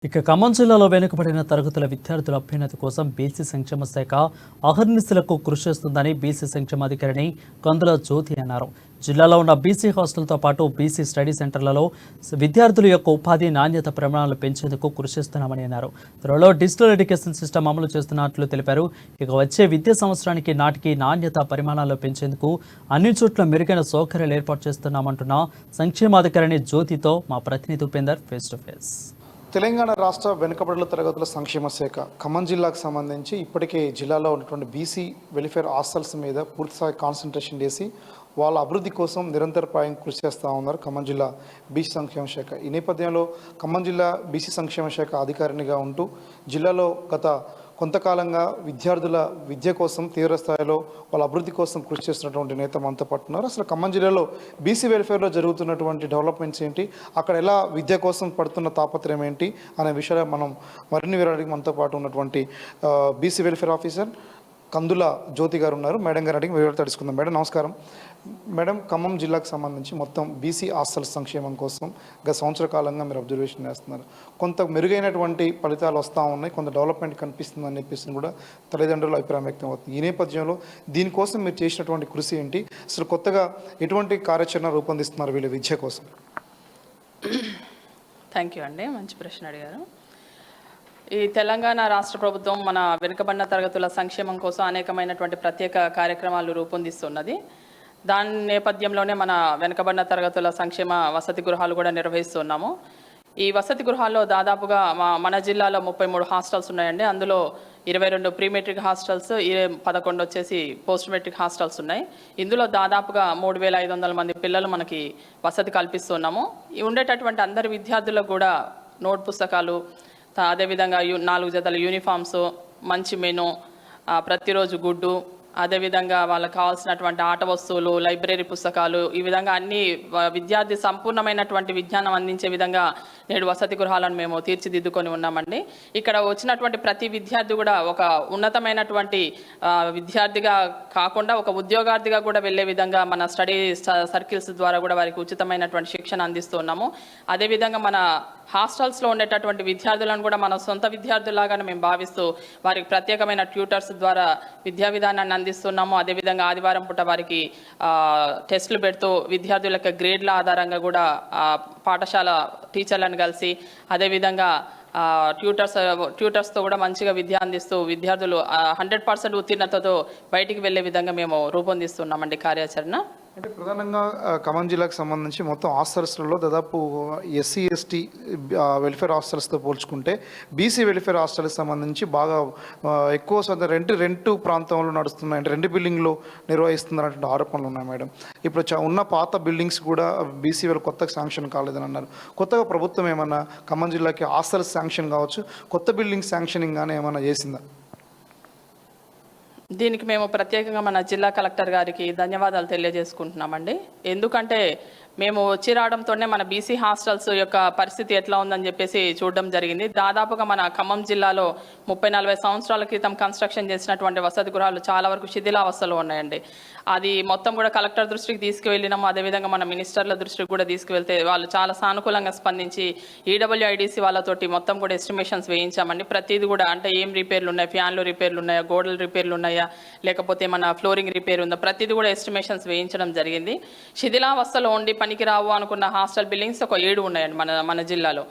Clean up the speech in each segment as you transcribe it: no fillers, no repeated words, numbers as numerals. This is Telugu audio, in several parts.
ఖమ్మం జిల్లాలో వెనుకబడిన తరగతుల విద్యార్థుల అభ్యున్నతి కోసం బీసీ సంక్షేమ శాఖ అహర్నిశలకు కృషి చేస్తుందని బీసీ సంక్షేమాధికారిని కందుల జ్యోతి అన్నారు. జిల్లాలో ఉన్న బీసీ హాస్టల్తో పాటు బీసీ స్టడీ సెంటర్లలో విద్యార్థుల యొక్క ఉపాధి నాణ్యత ప్రమాణాలు పెంచేందుకు కృషి చేస్తున్నామని అన్నారు. త్వరలో డిజిటల్ ఎడ్యుకేషన్ సిస్టమ్ అమలు చేస్తున్నట్లు తెలిపారు. వచ్చే విద్యా సంవత్సరానికి నాటికి నాణ్యత పరిమాణాలు పెంచేందుకు అన్ని చోట్ల మెరుగైన సౌకర్యాలు ఏర్పాటు చేస్తున్నామంటున్న సంక్షేమాధికారిని జ్యోతితో మా ప్రతినిధి Upender face to face. Telangana రాష్ట్ర వెనుకబడుల తరగతుల సంక్షేమ శాఖ ఖమ్మం జిల్లాకు సంబంధించి ఇప్పటికే జిల్లాలో ఉన్నటువంటి బీసీ వెల్ఫేర్ హాస్టల్స్ మీద పూర్తిస్థాయి కాన్సన్ట్రేషన్ చేసి వాళ్ళ అభివృద్ధి కోసం నిరంతరపాయం కృషి చేస్తూ ఉన్నారు ఖమ్మం జిల్లా బీసీ సంక్షేమ శాఖ. ఈ నేపథ్యంలో ఖమ్మం జిల్లా బీసీ సంక్షేమ శాఖ అధికారినిగా ఉంటూ జిల్లాలో గత కొంతకాలంగా విద్యార్థుల విద్య కోసం తీవ్ర స్థాయిలో వాళ్ళ అభివృద్ధి కోసం కృషి చేస్తున్నటువంటి నేత మనతో పట్టున్నారు. అసలు ఖమ్మం జిల్లాలో బీసీ వెల్ఫేర్లో జరుగుతున్నటువంటి డెవలప్మెంట్స్ ఏంటి, అక్కడ ఎలా విద్య కోసం పడుతున్న తాపత్రయం ఏంటి అనే విషయాలు మనం మరిన్ని వివరాలకి మనతో పాటు ఉన్నటువంటి బీసీ వెల్ఫేర్ ఆఫీసర్ కందుల జ్యోతి గారు ఉన్నారు. మేడం గారు అడిగి వివరాలు తెలుసుకుందాం. మేడం నమస్కారం. మేడం, ఖమ్మం జిల్లాకు సంబంధించి మొత్తం బీసీ హాస్టల్ సంక్షేమం కోసం గత సంవత్సర కాలంగా మీరు అబ్జర్వేషన్ చేస్తున్నారు. కొంత మెరుగైనటువంటి ఫలితాలు వస్తూ ఉన్నాయి, కొంత డెవలప్మెంట్ కనిపిస్తుందని చెప్పేసి కూడా తల్లిదండ్రుల అభిప్రాయం వ్యక్తం అవుతుంది. ఈ నేపథ్యంలో దీనికోసం మీరు చేసినటువంటి కృషి ఏంటి, అసలు కొత్తగా ఎటువంటి కార్యాచరణ రూపొందిస్తున్నారు వీళ్ళ విద్య కోసం? థ్యాంక్ యూ అండి, మంచి ప్రశ్న అడిగారు. ఈ తెలంగాణ రాష్ట్ర ప్రభుత్వం మన వెనుకబడిన తరగతుల సంక్షేమం కోసం అనేకమైనటువంటి ప్రత్యేక కార్యక్రమాలు రూపొందిస్తున్నది. దాని నేపథ్యంలోనే మన వెనుకబడిన తరగతుల సంక్షేమ వసతి గృహాలు కూడా నిర్వహిస్తున్నాము. ఈ వసతి గృహాల్లో దాదాపుగా మన జిల్లాలో 33 హాస్టల్స్ ఉన్నాయండి. అందులో 22 ప్రీ మెట్రిక్ హాస్టల్స్, 11 వచ్చేసి పోస్ట్ మెట్రిక్ హాస్టల్స్ ఉన్నాయి. ఇందులో దాదాపుగా 3500 మంది పిల్లలు మనకి వసతి కల్పిస్తున్నాము. ఉండేటటువంటి అందరి విద్యార్థులకు కూడా నోట్ పుస్తకాలు, అదేవిధంగా 4 జతల యూనిఫామ్స్, మంచి మెను, ప్రతిరోజు గుడ్డు, అదేవిధంగా వాళ్ళకి కావాల్సినటువంటి ఆట వస్తువులు, లైబ్రరీ పుస్తకాలు, ఈ విధంగా అన్ని విద్యార్థి సంపూర్ణమైనటువంటి విజ్ఞానం అందించే విధంగా నేడు వసతి గృహాలను మేము తీర్చిదిద్దుకొని ఉన్నామండి. ఇక్కడ వచ్చినటువంటి ప్రతి విద్యార్థి కూడా ఒక ఉన్నతమైనటువంటి విద్యార్థిగా కాకుండా ఒక ఉద్యోగార్థిగా కూడా వెళ్ళే విధంగా మన స్టడీ సర్కిల్స్ ద్వారా కూడా వారికి ఉచితమైనటువంటి శిక్షణ అందిస్తున్నాము. అదేవిధంగా మన హాస్టల్స్లో ఉండేటటువంటి విద్యార్థులను కూడా మన సొంత విద్యార్థులాగానే మేము భావిస్తూ వారికి ప్రత్యేకమైన ట్యూటర్స్ ద్వారా విద్యా విధానాన్ని అందిస్తున్నాము. అదేవిధంగా ఆదివారం పూట వారికి టెస్టులు పెడుతూ విద్యార్థుల గ్రేడ్ల ఆధారంగా కూడా పాఠశాల టీచర్లను కలిసి అదేవిధంగా ట్యూటర్స్తో కూడా మంచిగా విద్య అందిస్తూ విద్యార్థులు 100% ఉత్తీర్ణతతో బయటికి వెళ్ళే విధంగా మేము రూపొందిస్తున్నామండి కార్యాచరణ. అంటే ప్రధానంగా ఖమ్మం జిల్లాకు సంబంధించి మొత్తం హాస్టల్స్లలో దాదాపు ఎస్సీ ఎస్టీ వెల్ఫేర్ హాస్టల్స్తో పోల్చుకుంటే బీసీ వెల్ఫేర్ హాస్టల్కి సంబంధించి బాగా ఎక్కువ శాతం రెంటు ప్రాంతంలో నడుస్తున్నాయి, అంటే 2 బిల్డింగ్లో నిర్వహిస్తున్నటువంటి ఆరోపణలు ఉన్నాయి. మేడం, ఇప్పుడు ఉన్న పాత బిల్డింగ్స్ కూడా బీసీ వాళ్ళు కొత్తగా శాంక్షన్ కాలేదని అన్నారు. కొత్తగా ప్రభుత్వం ఏమన్నా ఖమ్మం జిల్లాకి హాస్టల్స్ శాంక్షన్ కావచ్చు, కొత్త బిల్డింగ్ శాంక్షనింగ్ కానీ ఏమైనా చేసిందా? దీనికి మేము ప్రత్యేకంగా మన జిల్లా కలెక్టర్ గారికి ధన్యవాదాలు తెలియజేసుకుంటున్నామండి. ఎందుకంటే మేము వచ్చి రావడంతోనే మన బీసీ హాస్టల్స్ యొక్క పరిస్థితి ఎట్లా ఉందని చెప్పేసి చూడడం జరిగింది. దాదాపుగా మన ఖమ్మం జిల్లాలో 30-40 సంవత్సరాల క్రితం కన్స్ట్రక్షన్ చేసినటువంటి వసతి గృహాలు చాలా వరకు శిథిలావస్థలో ఉన్నాయండి. అది మొత్తం కూడా కలెక్టర్ దృష్టికి తీసుకువెళ్ళినాము. అదేవిధంగా మన మినిస్టర్ల దృష్టికి కూడా తీసుకువెళ్తే వాళ్ళు చాలా సానుకూలంగా స్పందించి ఈడబ్ల్యూఐడిసి వాళ్ళతోటి మొత్తం కూడా ఎస్టిమేషన్స్ వేయించామండి. ప్రతిదీ కూడా అంటే ఏం రిపేర్లు ఉన్నాయి, ఫ్యాన్లు రిపేర్లు ఉన్నాయా, గోడల రిపేర్లు ఉన్నాయా, లేకపోతే మన ఫ్లోరింగ్ రిపేర్ ఉందా, ప్రతిదీ కూడా ఎస్టిమేషన్స్ వేయించడం జరిగింది. శిథిలావస్థలో ఉండి పనికి రావు అనుకున్న హాస్టల్ బిల్డింగ్స్ ఒక 7 ఉన్నాయండి మన జిల్లాలో.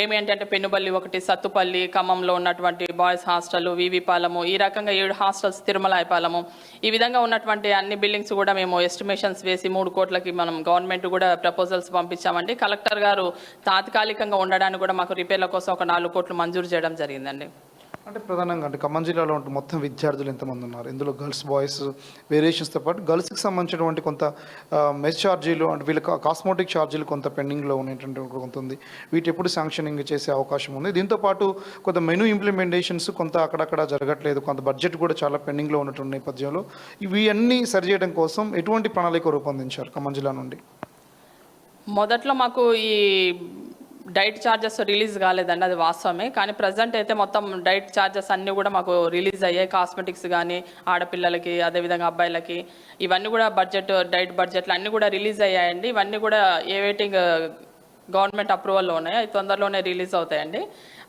ఏమి అంటే పెనుబల్లి ఒకటి, సత్తుపల్లి, ఖమ్మంలో ఉన్నటువంటి బాయ్స్ హాస్టల్, వివిపాలెము, ఈ రకంగా 7 హాస్టల్స్, తిరుమలాయపాలెము, ఈ విధంగా ఉన్నటువంటి అన్ని బిల్డింగ్స్ కూడా మేము ఎస్టిమేషన్స్ వేసి 3 కోట్లకి మనం గవర్నమెంట్ కూడా ప్రపోజల్స్ పంపించామండి. కలెక్టర్ గారు తాత్కాలికంగా ఉండడానికి కూడా మాకు రిపేర్ల కోసం ఒక 4 కోట్లు మంజూరు చేయడం జరిగిందండి. అంటే ప్రధానంగా అంటే ఖమ్మం జిల్లాలో ఉంటే మొత్తం విద్యార్థులు ఎంతమంది ఉన్నారు? ఇందులో గర్ల్స్ బాయ్స్ వేరియేషన్స్తో పాటు గర్ల్స్కి సంబంధించినటువంటి కొంత మెస్ ఛార్జీలు అంటే వీళ్ళకి కాస్మోటిక్ ఛార్జీలు కొంత పెండింగ్లో ఉన్నటువంటి కొంత ఉంది. వీటి ఎప్పుడు శాంక్షనింగ్ చేసే అవకాశం ఉంది. దీంతోపాటు కొంత మెనూ ఇంప్లిమెంటేషన్స్ కొంత అక్కడక్కడ జరగట్లేదు, కొంత బడ్జెట్ కూడా చాలా పెండింగ్లో ఉన్నటువంటి నేపథ్యంలో ఇవి అన్నీ సరిచేయడం కోసం ఎటువంటి ప్రణాళిక రూపొందించారు ఖమ్మం జిల్లా నుండి? మొదట్లో మాకు ఈ డైట్ ఛార్జెస్ రిలీజ్ కాలేదండి, అది వాస్తవమే. కానీ ప్రజెంట్ అయితే మొత్తం డైట్ ఛార్జెస్ అన్నీ కూడా మాకు రిలీజ్ అయ్యాయి. కాస్మెటిక్స్ కానీ ఆడపిల్లలకి అదేవిధంగా అబ్బాయిలకి ఇవన్నీ కూడా డైట్ బడ్జెట్లు అన్నీ కూడా రిలీజ్ అయ్యాయండి. ఇవన్నీ కూడా ఏ వెయిటింగ్ గవర్నమెంట్ అప్రూవల్లో ఉన్నాయి, అవి తొందరలోనే రిలీజ్ అవుతాయండి.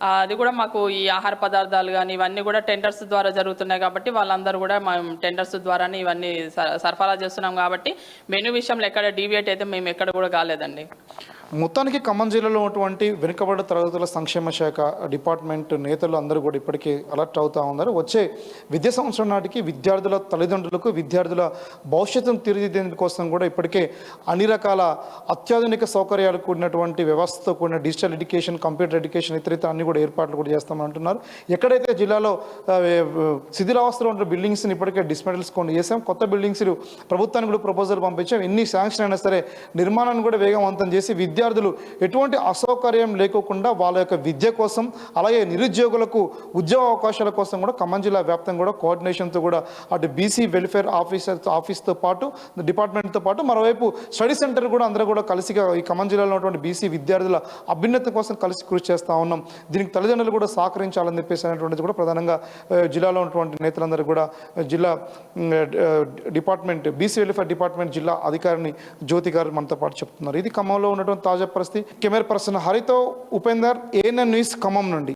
అది కూడా మాకు ఈ ఆహార పదార్థాలు కానీ ఇవన్నీ కూడా టెండర్స్ ద్వారా జరుగుతున్నాయి కాబట్టి వాళ్ళందరూ కూడా మేము టెండర్స్ ద్వారానే ఇవన్నీ సరఫరా చేస్తున్నాం కాబట్టి మెనూ విషయంలో ఎక్కడ డీవియేట్ అయితే మేము ఎక్కడ కూడా కాలేదండి. మొత్తానికి ఖమ్మం జిల్లాలో ఉన్నటువంటి వెనుకబడ్డ తరగతుల సంక్షేమ శాఖ డిపార్ట్మెంట్ నేతలు అందరూ కూడా ఇప్పటికీ అలర్ట్ అవుతూ ఉన్నారు. వచ్చే విద్యా సంవత్సరం నాటికి విద్యార్థుల తల్లిదండ్రులకు విద్యార్థుల భవిష్యత్తును తీర్చిదిద్దేందుకు కోసం కూడా ఇప్పటికే అన్ని రకాల అత్యాధునిక సౌకర్యాలు కూడినటువంటి వ్యవస్థతో కూడిన డిజిటల్ ఎడ్యుకేషన్, కంప్యూటర్ ఎడ్యుకేషన్ ఇతర అన్ని కూడా ఏర్పాట్లు కూడా చేస్తామంటున్నారు. ఎక్కడైతే జిల్లాలో శిథిలావస్థలో ఉన్న బిల్డింగ్స్ని ఇప్పటికే డిస్మెంటల్స్ కొని చేసాం, కొత్త బిల్డింగ్స్ ప్రభుత్వానికి కూడా ప్రపోజల్ పంపించాం. ఎన్ని శాంక్షన్ అయినా సరే నిర్మాణాన్ని కూడా వేగవంతం చేసి విద్యార్థులు ఎటువంటి అసౌకర్యం లేకోకుండా వాళ్ళ యొక్క విద్య కోసం, అలాగే నిరుద్యోగులకు ఉద్యోగ అవకాశాల కోసం కూడా ఖమ్మం జిల్లా వ్యాప్తంగా కూడా కోఆర్డినేషన్తో కూడా అటు బీసీ వెల్ఫేర్ ఆఫీస్తో పాటు డిపార్ట్మెంట్తో పాటు మరోవైపు స్టడీ సెంటర్ కూడా అందరూ కూడా కలిసిగా ఈ ఖమ్మం జిల్లాలో ఉన్నటువంటి బీసీ విద్యార్థుల అభ్యున్నతి కోసం కలిసి కృషి చేస్తూ ఉన్నాం. దీనికి తల్లిదండ్రులు కూడా సహకరించాలని చెప్పేసి అనేటువంటిది కూడా ప్రధానంగా జిల్లాలో ఉన్నటువంటి నేతలందరూ కూడా జిల్లా డిపార్ట్మెంట్ బీసీ వెల్ఫేర్ డిపార్ట్మెంట్ జిల్లా అధికారిని జ్యోతి గారు మనతో పాటు చెప్తున్నారు. ఇది ఖమ్మంలో ఉన్నటువంటి తాజా పరిస్థితి. కెమెరా పర్సన్ హరితో ఉపేందర్, ఏఎన్ఎన్ న్యూస్ ఖమ్మం నుండి.